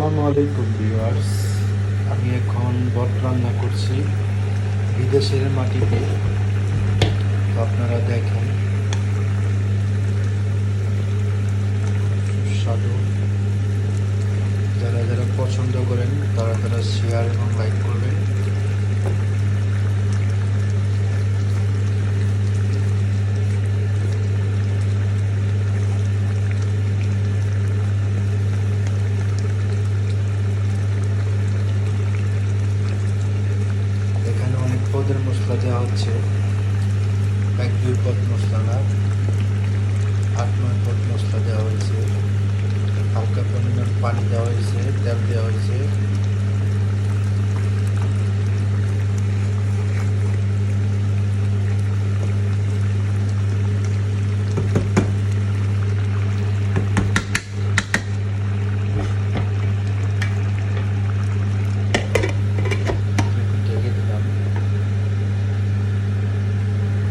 আসসালামু আলাইকুম ভিউয়ার্স। আমি এখন বট রান্না করছি বিদেশের মাটিতে। তো আপনারা দেখেন, সুস্বাদু। যারা যারা পছন্দ করেন তারা তারা শেয়ার এবং লাইক করবেন। এখানে অনেক পদের মশলা দেওয়া হচ্ছে, 1-2 পদ মশলা না, 8-9 পদ মশলা দেওয়া হয়েছে। হালকা পরিমাণ পানি দেওয়া হয়েছে, তেল দেওয়া হয়েছে।